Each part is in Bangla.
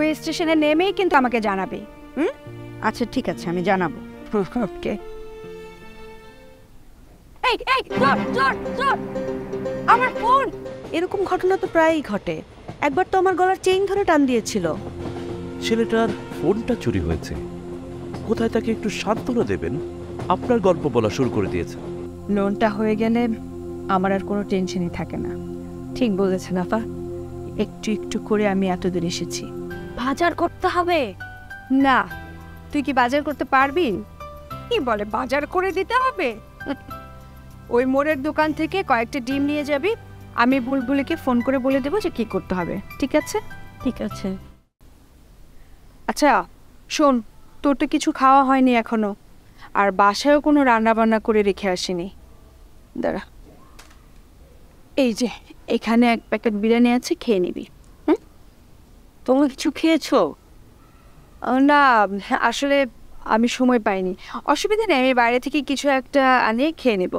তুমি স্টেশনে নেমেই কিন্তু আমাকে জানাবে। আচ্ছা ঠিক আছে, আমি জানাবো। ওকে। এই এই ধর ধর ধর আমার ফোন। এরকম ঘটনা তো প্রায়ই ঘটে। একবার তো আমার গলার চেইন ধরে টান দিয়েছিল। ছেলেটার ফোনটা চুরি হয়েছে, কোথায় তাকে একটু সান্ত্বনা দেবেন, আপনার গল্প বলা শুরু করে দিয়েছে। লোনটা হয়ে গেলে আমার আর কোনো টেনশনই থাকে না। ঠিক বলেছেন আপা, একটু একটু করে আমি এত দূর এসেছি। বাজার করতে হবে না, তুই কি বাজার করতে পারবি? কি বলে বাজার করে দিতে হবে? ওই মোড়ের দোকান থেকে কয়েকটা ডিম নিয়ে যাবি, আমি বুলবুলিকে ফোন করে বলে দেবো যে কি করতে হবে। ঠিক আছে? ঠিক আছে। আচ্ছা শোন, তোর তো কিছু খাওয়া হয়নি এখনো, আর বাসায়ও কোনো রান্না বান্না করে রেখে আসিনি। দাঁড়া, এই যে এখানে এক প্যাকেট বিরিয়ানি আছে, খেয়ে নিবি। তুমি কিছু খেয়েছো? না আসলে আমি সময় পাইনি। অসুবিধা নেই, আমি বাইরে থেকে কিছু একটা আনিয়ে খেয়ে নেব।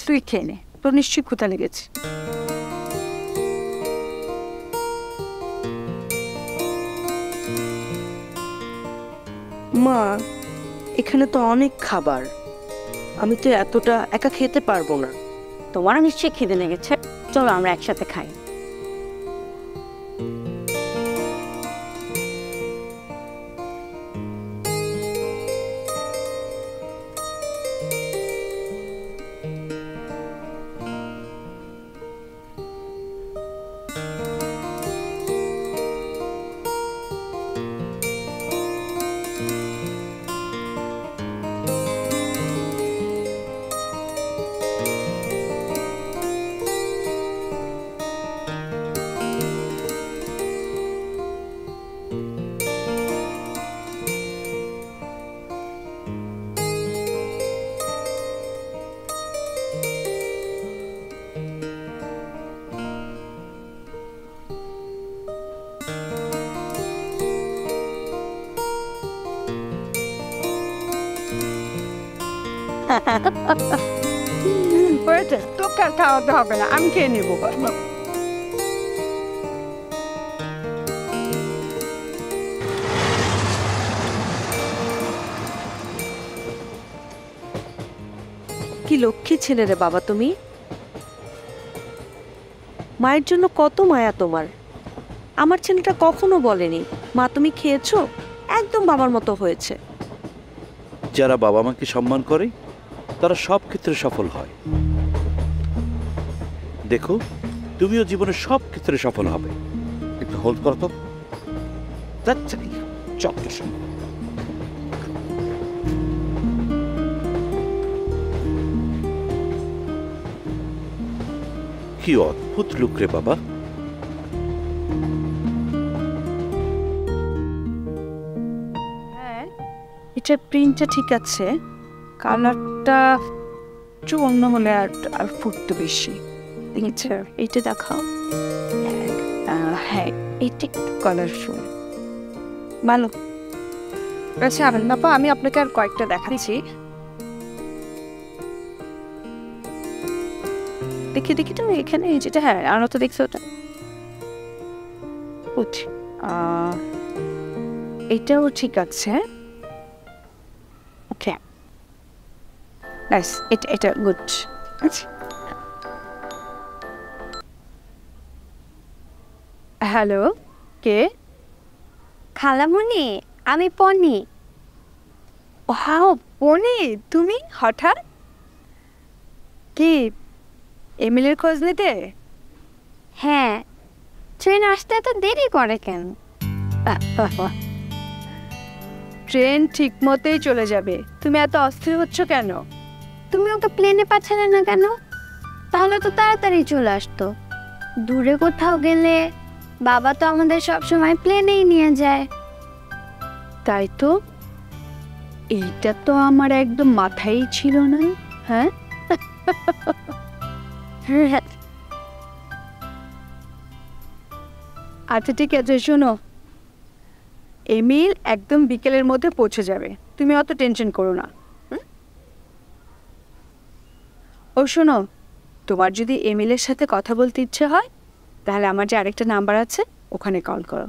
তুই খেয়ে নে, তোর নিশ্চয়ই ক্ষুধা লেগেছে। মা, এখানে তো অনেক খাবার, আমি তো এতটা একা খেতে পারবো না। তোমারও নিশ্চয়ই খিদে লেগেছে, চলো আমরা একসাথে খাই। তোকে আর খাওয়াতে হবে না, আমি খেয়ে নেবো। কি লক্ষ্মী ছেলে রে বাবা তুমি। মায়ের জন্য কত মায়া তোমার। আমার ছেলেটা কখনো বলেনি মা তুমি খেয়েছো, একদম বাবার মতো হয়েছে। যারা বাবা মাকে সম্মান করে তারা সব ক্ষেত্রে সফল হয়। দেখো, তুমিও জীবনে সব ক্ষেত্রে সফল হবে। একটু হোল্ড করো তো। কি অদ্ভুত লুক রে বাবা। হ্যাঁ, এটা প্রিন্টটা ঠিক আছে, কালারটা একটু অন্য হলে আর ফুটতো বেশি। আচ্ছা এইটা দেখাও। হ্যাঁ, এইটা একটু কালারফুল, ভালো। আচ্ছা আপা, আমি আপনাকে আর কয়েকটা দেখাচ্ছি। দেখি দেখি তো এখানে যেটা, হ্যাঁ আরো তো দেখছো ওটা। এইটাও ঠিক আছে। ওকে নাইস, এটা এটা গুড। আচ্ছা হ্যালো, কে? খালামণি, আমি পনি। ওয়াও পনি, তুমি হঠাৎ? কি এমিলের খোঁজ নিতে? হ্যাঁ, ট্রেন আসতে এত দেরি করে কেন? ট্রেন ঠিক মতোই চলে যাবে, তুমি এত অস্থির হচ্ছ কেন? তুমি ওকে প্লেনে পাঠালে না কেন? তাহলে তো তাড়াতাড়ি চলে আসতো। দূরে কোথাও গেলে বাবা তো আমাদের সবসময় প্লেনেই নিয়ে যায়। তাই তো, এইটা তো আমার একদম মাথায় ছিল না। হ্যাঁ আচ্ছা ঠিক আছে, শোনো, এমিল একদম বিকেলের মধ্যে পৌঁছে যাবে, তুমি অত টেনশন করো না। ও শোনো, তোমার যদি এমিলের সাথে কথা বলতে ইচ্ছে হয় তাহলে আমার যে আরেকটা নাম্বার আছে ওখানে কল করো।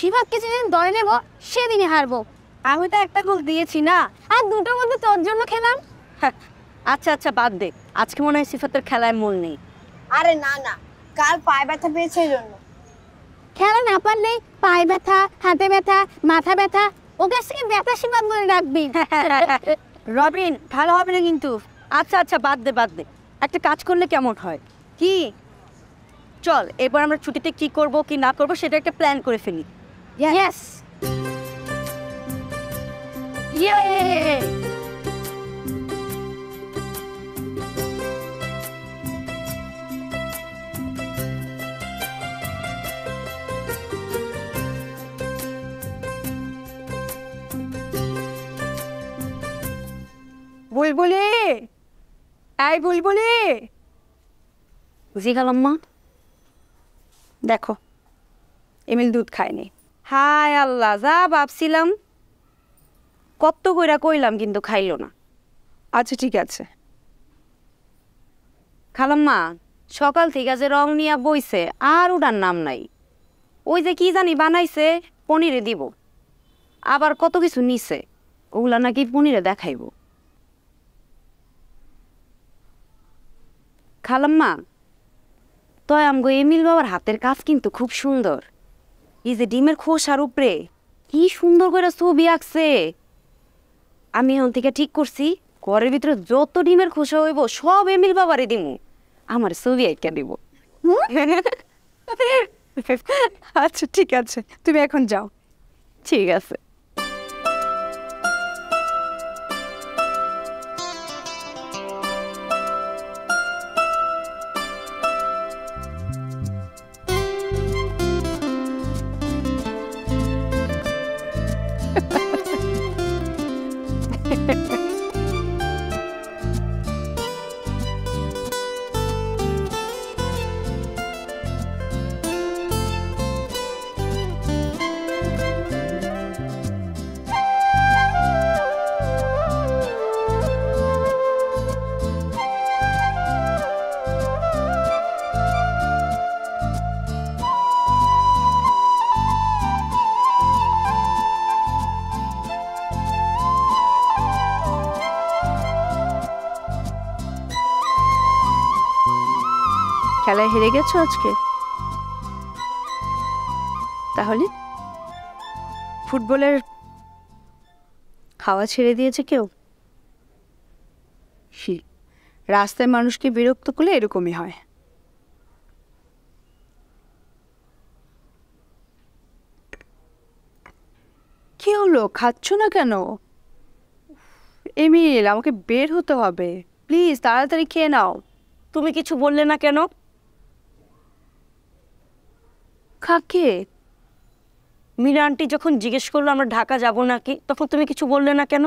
শিবাকে যেদিন দলে নেব সেদিনই হারবো। আমি তো একটা গোল দিয়েছি না, আর দুটো গোল তো তোর জন্য খেলাম। হ্যাঁ, আচ্ছা আচ্ছা বাদ দে, আজকে মনে হয় সিফাতের খেলায় মন নেই। আরে না না, কাল পায়ে ব্যথা পেয়েছে এই জন্য। খেলা না পারলেই পায়ে ব্যথা, হাতে ব্যথা, মাথা ব্যথা, ও কাছ থেকে ব্যথা শিবাত বলে রাখবি। রবিন ভালো হবে না কিন্তু। আচ্ছা আচ্ছা বাদ দে বাদ দে, একটা কাজ করলে কেমন হয়? কি? চল এবার আমরা ছুটিতে কি করব কি না করব সেটা একটা প্ল্যান করে ফেলি। ইয়েস। ইয়ে! বুলবুলি, এই বুলবুলি, জি খালাম্মা। দেখো এমিল দুধ খায়নি। হায় আল্লাহ, যা ভাবছিলাম কত কইরা কইলাম কিন্তু খাইলো না। আচ্ছা ঠিক আছে। খালাম্মা সকাল থেকে যে রং নিয়ে বইছে আর ওটার নাম নাই। ওই যে কি জানি বানাইছে পনিরে দিব, আবার কত কিছু নিছে, ওগুলা নাকি পনিরে দেখাইব। খালাম্মা তয় আমগো এমিল বাবার হাতের কাজ কিন্তু খুব সুন্দর। এই যে ডিমের খোসার উপরে কি সুন্দর করে ছবি আঁকছে। আমি এখন থেকে ঠিক করছি ঘরের ভিতরে যত ডিমের খোসা হইব সব এমিল বাবারে দিমু, আমার ছবি আঁকা দিব। আচ্ছা ঠিক আছে, তুমি এখন যাও। ঠিক আছে। খেলায় হেরে গেছো আজকে? তাহলে ফুটবলের খাওয়া ছেড়ে দিয়েছে কেউ? রাস্তায় মানুষকে বিরক্ত করলে এরকমই হয়। কি হলো, খাচ্ছ না কেন? এমিল, আমাকে বের হতে হবে, প্লিজ তাড়াতাড়ি খেয়ে নাও। তুমি কিছু বললে না কেন? কাকে? মীরা আন্টি যখন জিজ্ঞেস করলো আমরা ঢাকা যাব নাকি, তখন তুমি কিছু বললে না কেন?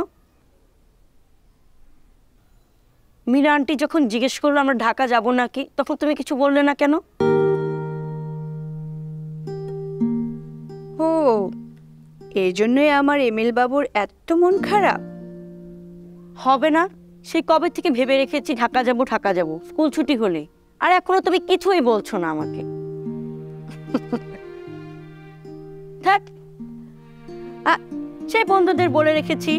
মীরা আন্টি যখন জিজ্ঞেস করলো আমরা ঢাকা যাব নাকি, তখন তুমি কিছু বললে না কেন? ও, এই জন্যই আমার এমিল বাবুর এত মন খারাপ। হবে না? সেই কবে থেকে ভেবে রেখেছি ঢাকা যাব ঢাকা যাব, স্কুল ছুটি হলে, আর এখনো তুমি কিছুই বলছো না আমাকে। থাক, সেই বন্ধুদের বলে রেখেছি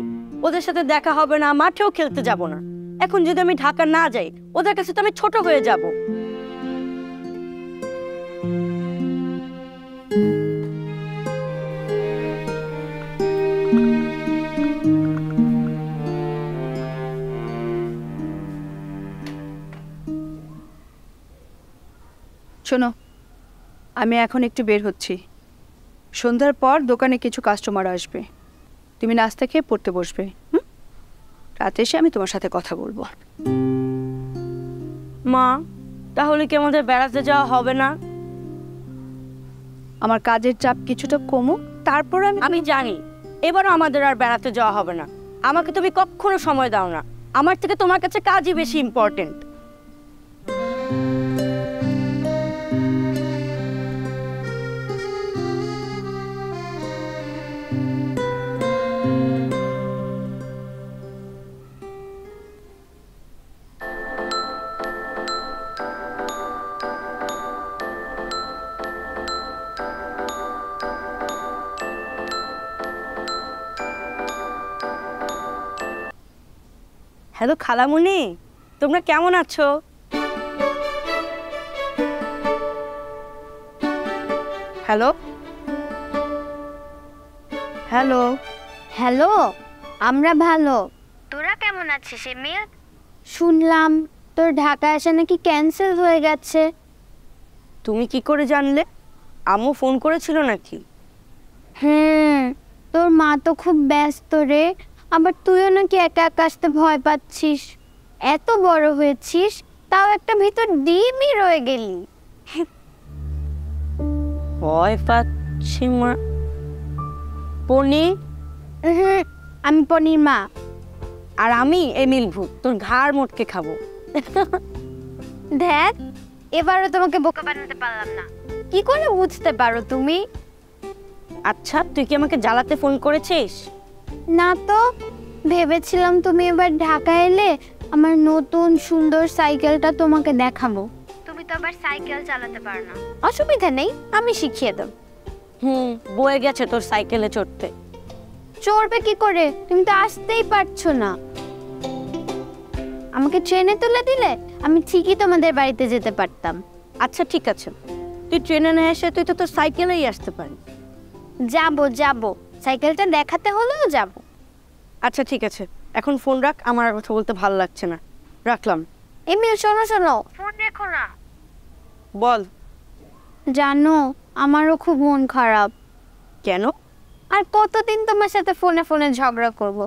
ওদের সাথে দেখা হবে না, মাঠেও খেলতে যাব না। এখন যদি আমি ঢাকা না যাই ওদের কাছে তো আমি ছোট হয়ে যাব। শোনো, আমি এখন একটু বের হচ্ছি। সন্ধ্যার পর দোকানে কিছু কাস্টমার আসবে, তুমি নাস্তা খেয়ে পড়তে বসবে। রাতে এসে আমি তোমার সাথে কথা বলবো। মা, তাহলে কি আমাদের বেড়াতে যাওয়া হবে না? আমার কাজের চাপ কিছুটা কমুক, তারপর আমি জানি এবারও আমাদের আর বেড়াতে যাওয়া হবে না। আমাকে তুমি কখনো সময় দাও না, আমার থেকে তোমার কাছে কাজই বেশি ইম্পর্টেন্ট। হ্যালো খালামুনি, তোমরা কেমন আছো? হ্যালো হ্যালো হ্যালো, আমরা ভালো। তোরা কেমন আছিস এমিল? শুনলাম তোর ঢাকা আসা নাকি ক্যান্সেল হয়ে গেছে। তুমি কি করে জানলে? আম্মু ফোন করেছিল নাকি? হ্যাঁ, তোর মা তো খুব ব্যস্ত রে। আবার তুইও নাকি একা একা আসতে ভয় পাচ্ছিস। এত বড় হয়েছিস, তাও একটা ভিতর ডিমই রয়ে গেলি। ভয় পাচ্ছি মা? পনি, আমি পনির মা। আর আমি এমিল ভূত, তোর ঘাড় মোটকে খাবো। দেখ, এবারও তোমাকে বোকা বানাতে পারলাম না। কি করে বুঝতে পারো তুমি? আচ্ছা, তুই কি আমাকে জ্বালাতে ফোন করেছিস? না তো, ভেবেছিলাম তুমি এবার ঢাকা এলে আমার নতুন সুন্দর সাইকেলটা তোমাকে দেখাবো। তুমি তো আবার সাইকেল চালাতে পারো না। অসুবিধা নেই, আমি শিখিয়ে দেব। বয়ে গেছে তোর সাইকেলে চড়তে। চড়বে কি করে? তুমি তো আসতেই পারছো না। আমাকে ট্রেনে তুলে দিলে আমি ঠিকই তোমাদের বাড়িতে যেতে পারতাম। আচ্ছা ঠিক আছে, তুই ট্রেনে না এসে তুই তো তোর সাইকেলেই আসতে পারি। যাবো, সাইকেলটা দেখাতে হলেও যাব। আচ্ছা ঠিক আছে, এখন ফোন রাখ, আমার আর কথা বলতে ভালো লাগছে না। রাখলাম। এমিল শোনো, ফোন রেখো না। বল। জানো, আমারও খুব মন খারাপ। কেন? আর কতদিন তোমার সাথে ফোনে ফোনে ঝগড়া করব।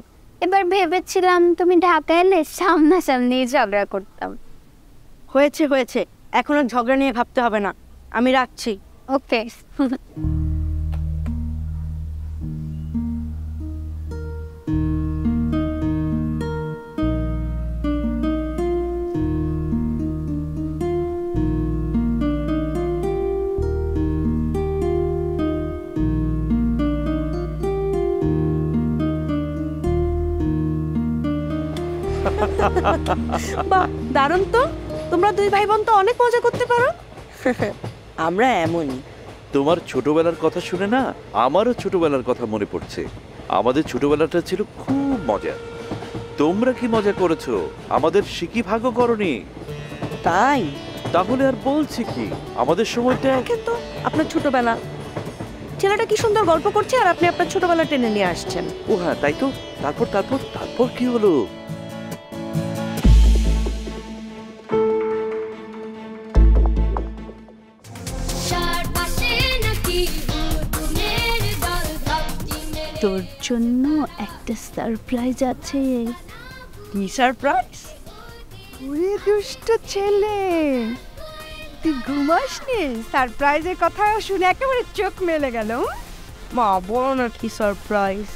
এবার ভেবেছিলাম তুমি ঢাকা এলে সামনাসামনি ঝগড়া করতাম। হয়েছে, এখন আর ঝগড়া নিয়ে ভাবতে হবে না, আমি রাখছি। ওকে। বাহ, দারুণ তো। তোমরা দুই ভাই বোন তো অনেক মজা করতে পারো। আমরা এমনই। তোমার ছোটবেলার কথা শুনে না আমারও ছোটবেলার কথা মনে পড়ছে। আমাদের ছোটবেলাটা ছিল খুব মজার। তোমরা কি মজা করেছো? আমাদের শিকি ভাগও করনি। তাই? তাহলে আর বলছি কি, আমাদের সময়টা দেখেন তো আপনার ছোটবেলা। ছেলেটা কি সুন্দর গল্প করছে আর আপনি আপনার ছোটবেলা টেনে নিয়ে আসছেন। ও হ্যাঁ, তাই তো। তারপর কি হলো? তোর জন্য একটা সারপ্রাইজ আছে। কি সারপ্রাইজ? ওরে দুষ্ট ছেলে, তুই ঘুমাসনি? সারপ্রাইজের কথা শুনে একেবারে চোখ মেলে গেল। মা বলো না কি সারপ্রাইজ।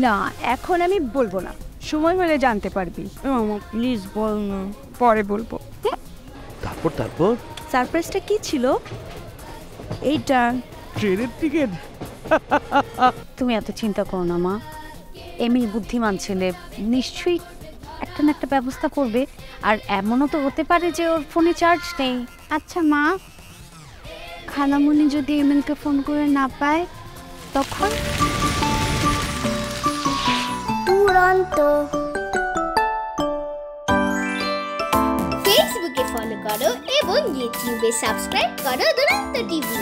না, এখন আমি বলবো না, সময় হলে জানতে পারবি। মা প্লিজ বল না। পরে বলবো। তারপর সারপ্রাইজটা কি ছিল? এইটা ট্রেনের টিকিট। তুমি এত চিন্তা করো না মা, এমিল বুদ্ধিমান ছেলে, নিশ্চয়ই একটা না একটা ব্যবস্থা করবে। আর এমনও তো হতে পারে যে ওর ফোনে চার্জ নেই। আচ্ছা মা, খালামুনি যদি এমিলকে ফোন করে না পায় তখন? দুরন্ত। ফেসবুকে ফলো করো এবং ইউটিউবে সাবস্ক্রাইব করো দুরন্ত টিভি।